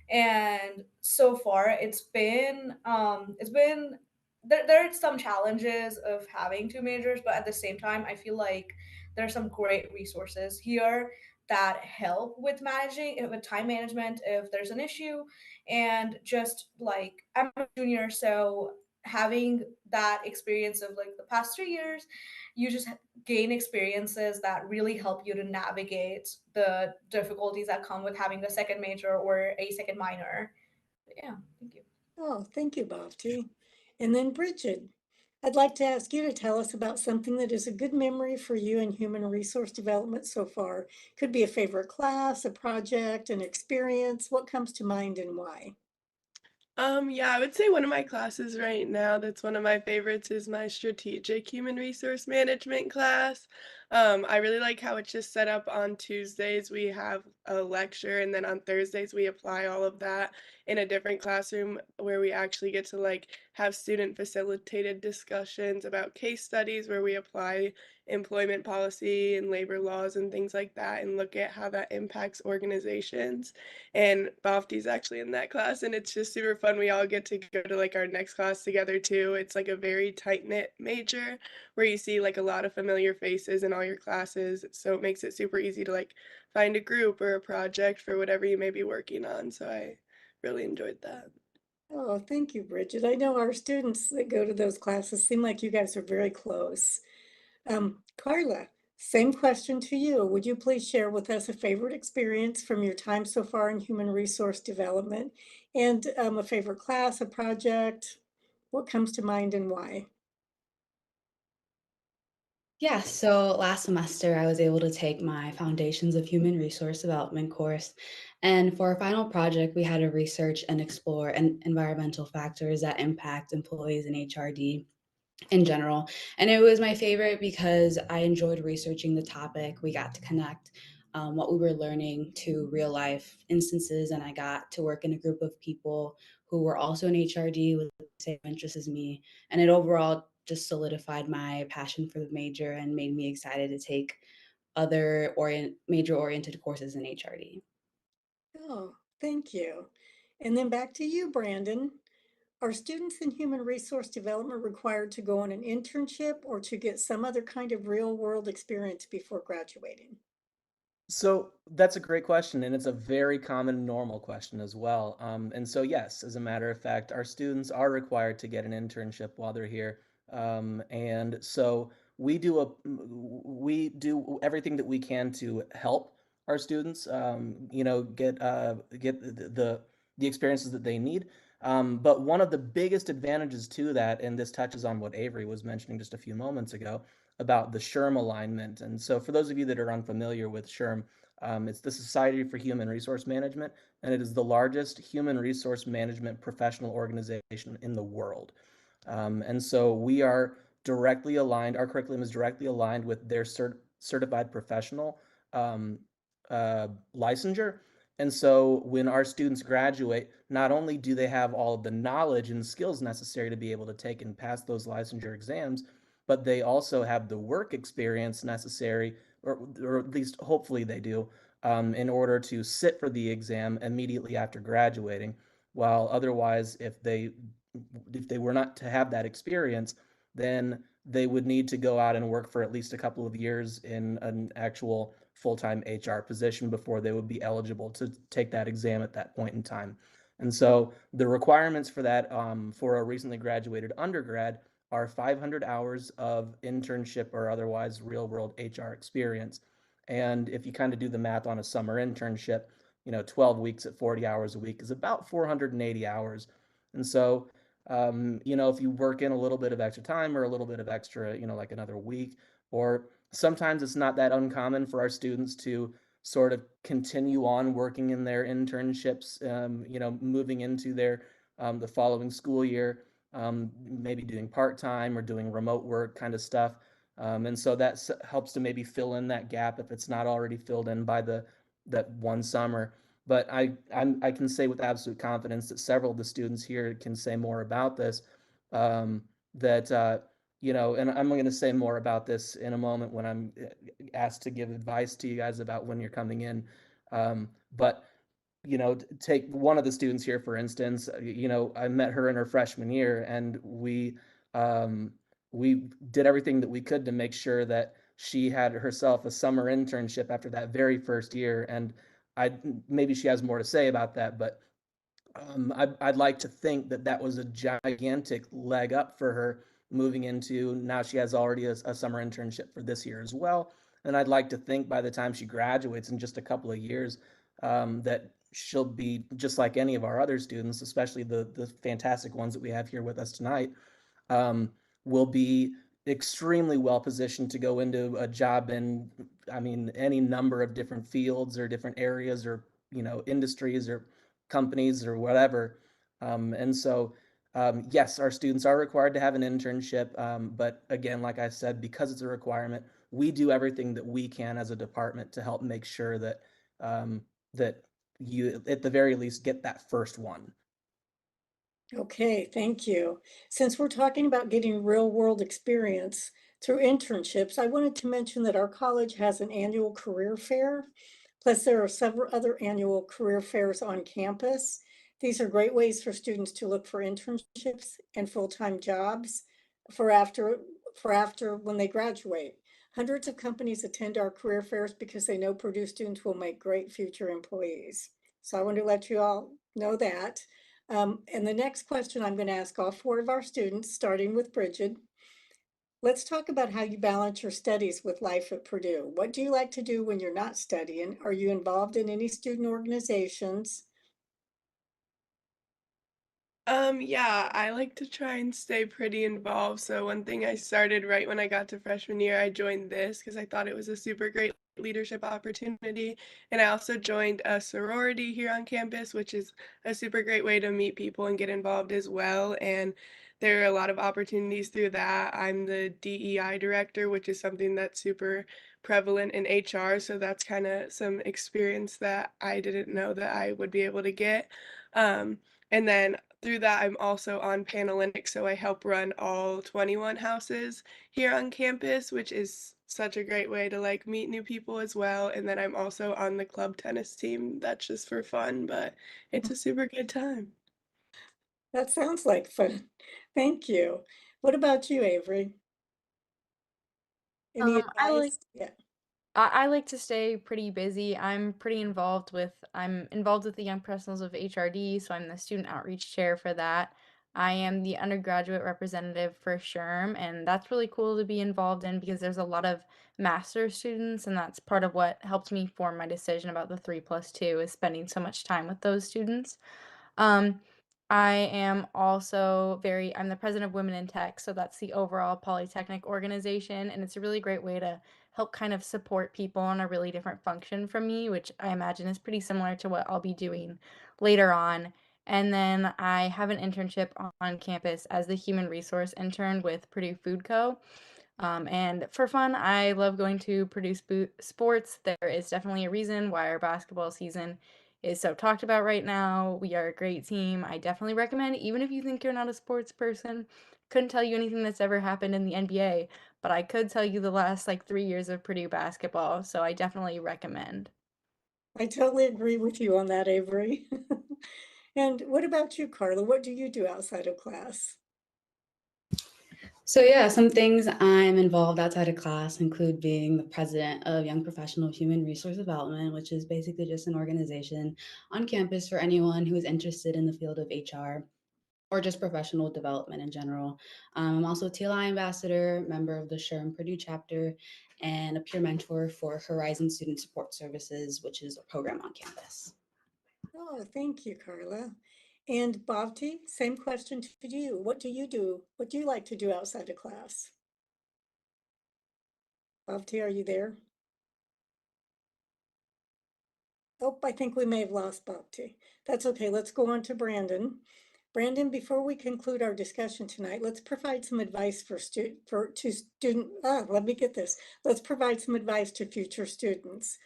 And so far, it's been there are some challenges of having two majors, but at the same time, I feel like there are some great resources here that help with managing with time management if there's an issue. And just like I'm a junior, so having that experience of like the past 3 years, you just gain experiences that really help you to navigate the difficulties that come with having a second major or a second minor. But yeah, thank you. Oh, thank you, Bhavti. And then Bridget, I'd like to ask you to tell us about something that is a good memory for you in human resource development so far. Could be a favorite class, a project, an experience. What comes to mind and why? Yeah, I would say one of my classes right now that's one of my favorites is my strategic human resource management class. I really like how it's just set up on Tuesdays. We have a lecture, and then on Thursdays we apply all of that in a different classroom where we actually get to like have student facilitated discussions about case studies where we apply employment policy and labor laws and things like that and look at how that impacts organizations. And Bafti's actually in that class, and it's just super fun. We all get to go to like our next class together too. It's like a very tight knit major where you see like a lot of familiar faces in all your classes, so it makes it super easy to like find a group or a project for whatever you may be working on. So I really enjoyed that. Oh, thank you, Bridget. I know our students that go to those classes seem like you guys are very close. Carla, Same question to you. Would you please share with us a favorite experience from your time so far in human resource development and a favorite class, a project? What comes to mind and why? Yeah, so last semester I was able to take my Foundations of Human Resource Development course. And for our final project, we had to research and explore environmental factors that impact employees in HRD in general. And it was my favorite because I enjoyed researching the topic. We got to connect what we were learning to real life instances, and I got to work in a group of people who were also in HRD with the same interests as me. And it overall just solidified my passion for the major and made me excited to take other major oriented courses in HRD. Oh, thank you. And then back to you, Brandon. Are students in human resource development required to go on an internship or to get some other kind of real world experience before graduating? So that's a great question, and it's a very common normal question as well. And so, yes, as a matter of fact, our students are required to get an internship while they're here. And so we do everything that we can to help our students, get the experiences that they need. But one of the biggest advantages to that, and this touches on what Avery was mentioning just a few moments ago, about the SHRM alignment. And so, for those of you that are unfamiliar with SHRM, it's the Society for Human Resource Management, and it is the largest human resource management professional organization in the world. And so, we are directly aligned, our curriculum is directly aligned with their certified professional um, licensure. And so when our students graduate, not only do they have all of the knowledge and skills necessary to be able to take and pass those licensure exams, but they also have the work experience necessary, or at least hopefully they do, in order to sit for the exam immediately after graduating. While otherwise, if they were not to have that experience, then they would need to go out and work for at least a couple of years in an actual full-time HR position before they would be eligible to take that exam at that point in time. And so the requirements for that, for a recently graduated undergrad, are 500 hours of internship or otherwise real world HR experience. And if you kind of do the math on a summer internship, 12 weeks at 40 hours a week is about 480 hours. And so, if you work in a little bit of extra time or a little bit of extra, like another week, or sometimes it's not that uncommon for our students to sort of continue on working in their internships, moving into the following school year, maybe doing part-time or doing remote work kind of stuff. And so that helps to maybe fill in that gap if it's not already filled in by that one summer. But I can say with absolute confidence that several of the students here can say more about this. That and I'm going to say more about this in a moment when I'm asked to give advice to you guys about when you're coming in. But take one of the students here, for instance. I met her in her freshman year, and we did everything that we could to make sure that she had herself a summer internship after that very first year. And maybe she has more to say about that, but I'd like to think that that was a gigantic leg up for her moving into, now she has already a summer internship for this year as well. And I'd like to think by the time she graduates in just a couple of years, that she'll be just like any of our other students, especially the fantastic ones that we have here with us tonight, um, will be extremely well positioned to go into a job in, I mean, any number of different fields or different areas or, industries or companies or whatever. And so, yes, our students are required to have an internship. But again, like I said, because it's a requirement, we do everything that we can as a department to help make sure that you, at the very least, get that first one. Okay, thank you. Since we're talking about getting real world experience through internships, I wanted to mention that our college has an annual career fair. Plus, there are several other annual career fairs on campus. These are great ways for students to look for internships and full-time jobs for after when they graduate. Hundreds of companies attend our career fairs because they know Purdue students will make great future employees. So I want to let you all know that. And the next question I'm going to ask all four of our students, starting with Bridget. Let's talk about how you balance your studies with life at Purdue. What do you like to do when you're not studying? Are you involved in any student organizations? Yeah, I like to try and stay pretty involved. So one thing I started right when I got to freshman year, I joined this because I thought it was a super great leadership opportunity. And I also joined a sorority here on campus, which is a super great way to meet people and get involved as well. And there are a lot of opportunities through that. I'm the DEI director, which is something that's super prevalent in HR. So that's kind of some experience that I didn't know that I would be able to get. And then through that, I'm also on panelists, so I help run all 21 houses here on campus, which is such a great way to like meet new people as well. And then I'm also on the club tennis team. That's just for fun, but it's a super good time. That sounds like fun. Thank you. What about you, Avery? Any I like advice? Yeah. I like to stay pretty busy. I'm involved with the Young Professionals of HRD, so I'm the student outreach chair for that. I am the undergraduate representative for SHRM, and that's really cool to be involved in because there's a lot of master students, and that's part of what helped me form my decision about the 3+2 is spending so much time with those students. Um, I'm the president of Women in Tech, so that's the overall Polytechnic organization, and it's a really great way to help kind of support people on a really different function from me, which I imagine is pretty similar to what I'll be doing later on. And then I have an internship on campus as the human resource intern with Purdue Food Co. And for fun, I love going to Purdue sports. There is definitely a reason why our basketball season is so talked about right now. We are a great team. I definitely recommend, even if you think you're not a sports person, couldn't tell you anything that's ever happened in the NBA, but I could tell you the last like 3 years of Purdue basketball. So I definitely recommend. I totally agree with you on that, Avery. And what about you, Carla? What do you do outside of class? So yeah, some things I'm involved outside of class include being the president of Young Professional Human Resource Development, which is basically just an organization on campus for anyone who is interested in the field of HR or just professional development in general. I'm also a TLI ambassador, member of the SHRM Purdue chapter, and a peer mentor for Horizon Student Support Services, which is a program on campus. Oh, thank you, Carla. And Bhavti, same question to you. What do you do? What do you like to do outside of class? Bhavti, are you there? Oh, I think we may have lost Bhavti. That's okay. Let's go on to Brandon. Brandon, before we conclude our discussion tonight, let's provide some advice let me get this. Let's provide some advice to future students.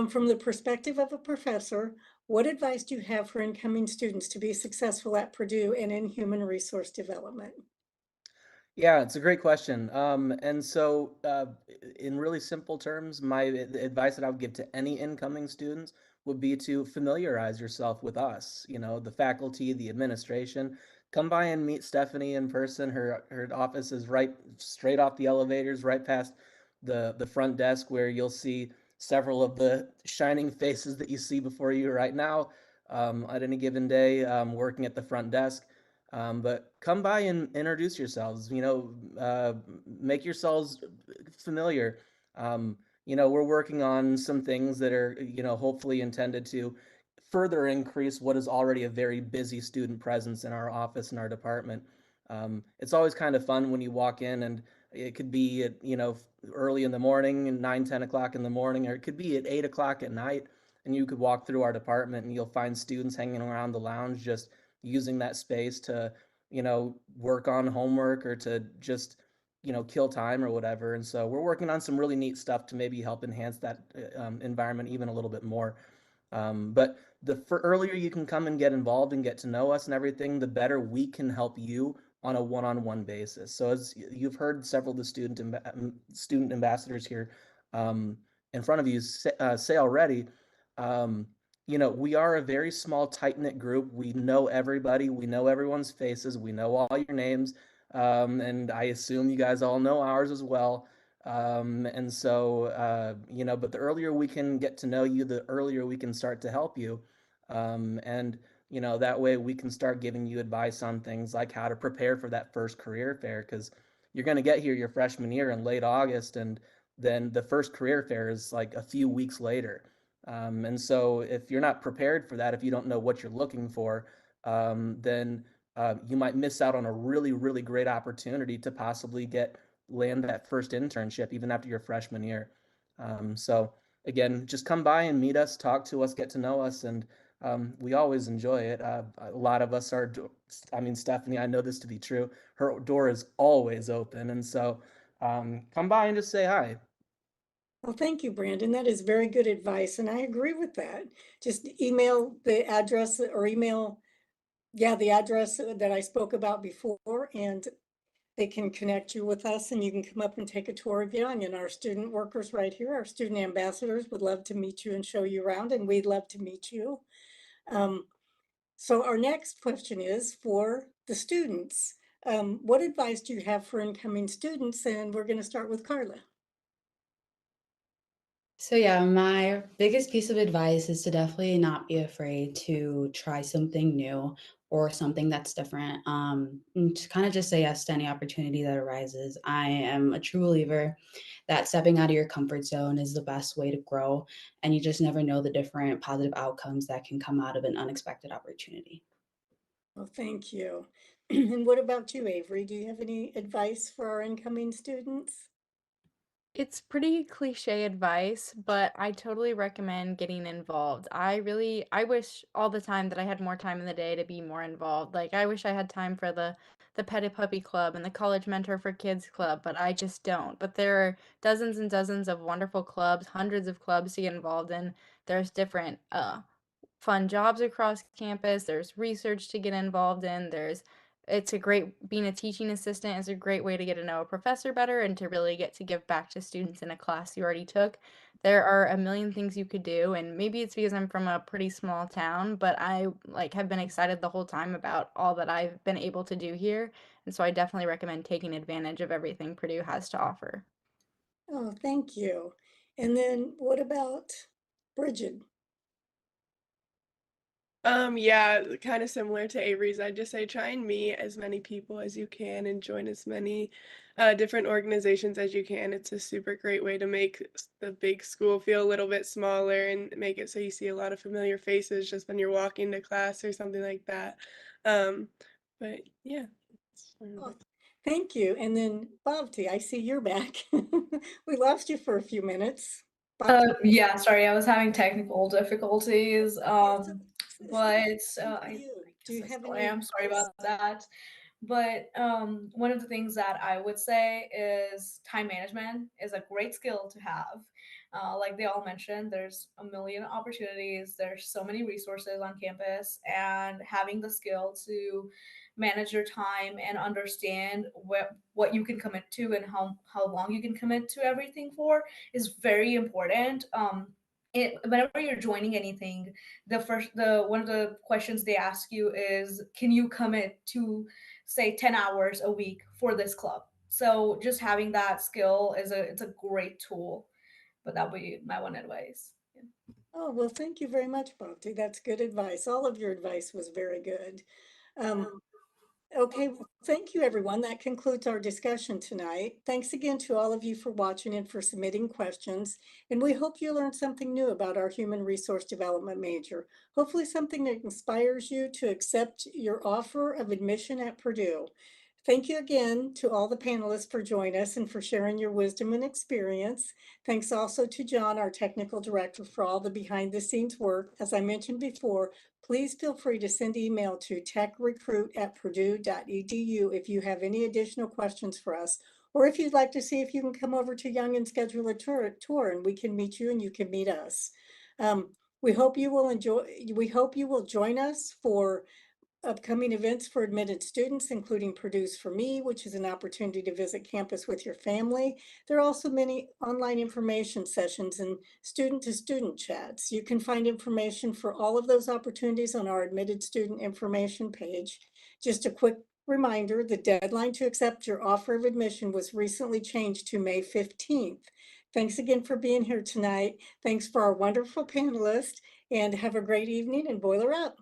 From the perspective of a professor, what advice do you have for incoming students to be successful at Purdue and in human resource development? Yeah, it's a great question. In really simple terms, the advice that I would give to any incoming students would be to familiarize yourself with us. You know, the faculty, the administration. Come by and meet Stephanie in person. Her office is right straight off the elevators, right past the front desk, where you'll see several of the shining faces that you see before you right now at any given day, working at the front desk. But come by and introduce yourselves. Make yourselves familiar. We're working on some things that are, hopefully intended to further increase what is already a very busy student presence in our office and our department. It's always kind of fun when you walk in, and it could be at, early in the morning and 9, 10 o'clock in the morning, or it could be at 8 o'clock at night, and you could walk through our department and you'll find students hanging around the lounge just using that space to, work on homework or to just, kill time or whatever. And so we're working on some really neat stuff to maybe help enhance that environment even a little bit more. But the earlier you can come and get involved and get to know us and everything, the better we can help you on a one-on-one basis. So as you've heard several of the student ambassadors here um, in front of you say already, um, we are a very small, tight-knit group. We know everybody. We know everyone's faces. We know all your names. And I assume you guys all know ours as well. But the earlier we can get to know you, the earlier we can start to help you. That way we can start giving you advice on things like how to prepare for that first career fair. Because, you're going to get here your freshman year in late August, and then the first career fair is like a few weeks later. And so if you're not prepared for that, if you don't know what you're looking for, then you might miss out on a really, really great opportunity to possibly land that first internship even after your freshman year. So again, just come by and meet us, talk to us, get to know us, and we always enjoy it. A lot of us are, I mean, Stephanie, I know this to be true. Her door is always open. And so come by and just say hi. Well, thank you, Brandon. That is very good advice, and I agree with that. Just email the address or the address that I spoke about before, and they can connect you with us, and you can come up and take a tour of Young. And our student workers right here, our student ambassadors, would love to meet you and show you around, and we'd love to meet you. So our next question is for the students. What advice do you have for incoming students? And we're going to start with Carla. So yeah, my biggest piece of advice is to definitely not be afraid to try something new or something that's different. And to kind of just say yes to any opportunity that arises. I am a true believer that stepping out of your comfort zone is the best way to grow, and you just never know the different positive outcomes that can come out of an unexpected opportunity. Well, thank you. And what about you, Avery? Do you have any advice for our incoming students? It's pretty cliche advice, but I totally recommend getting involved. I wish all the time that I had more time in the day to be more involved. Like I wish I had time for the Petted Puppy Club and the College Mentor for Kids Club, but I just don't. But there are dozens and dozens of wonderful clubs, hundreds of clubs to get involved in. There's different fun jobs across campus. There's research to get involved in. It's a great being a teaching assistant is a great way to get to know a professor better and to really get to give back to students in a class you already took. There are a million things you could do, and maybe it's because I'm from a pretty small town, but I like have been excited the whole time about all that I've been able to do here. And so I definitely recommend taking advantage of everything Purdue has to offer. Oh, thank you. And then what about Bridget? Yeah, kind of similar to Avery's. I'd just say try and meet as many people as you can and join as many different organizations as you can. It's a super great way to make the big school feel a little bit smaller and make it so you see a lot of familiar faces just when you're walking to class or something like that. Um, but yeah. Oh, thank you. And then Bhavti, I see you're back. We lost you for a few minutes. Yeah, sorry, I was having technical difficulties. But I You, do guess you I have still any am. Sorry advice? about that. But one of the things that I would say is time management is a great skill to have. Like they all mentioned, there's a million opportunities, there's so many resources on campus, and having the skill to manage your time and understand what you can commit to and how long you can commit to everything for is very important. Whenever you're joining anything, the one of the questions they ask you is, can you commit to say 10 hours a week for this club? So just having that skill it's a great tool. But that would be my one advice. Yeah. Oh, well, thank you very much, Bhavti. That's good advice. All of your advice was very good. Okay, well, thank you, everyone. That concludes our discussion tonight. Thanks again to all of you for watching and for submitting questions. And we hope you learned something new about our human resource development major. Hopefully something that inspires you to accept your offer of admission at Purdue. Thank you again to all the panelists for joining us and for sharing your wisdom and experience. Thanks also to John, our technical director, for all the behind the scenes work. As I mentioned before, please feel free to send email to techrecruit@purdue.edu if you have any additional questions for us, or if you'd like to see if you can come over to Young and schedule a tour and we can meet you and you can meet us. We hope you will join us for upcoming events for admitted students, including Purdue's For Me, which is an opportunity to visit campus with your family. There are also many online information sessions and student-to-student chats. You can find information for all of those opportunities on our admitted student information page. Just a quick reminder, the deadline to accept your offer of admission was recently changed to May 15th. Thanks again for being here tonight. Thanks for our wonderful panelists, and have a great evening and boiler up.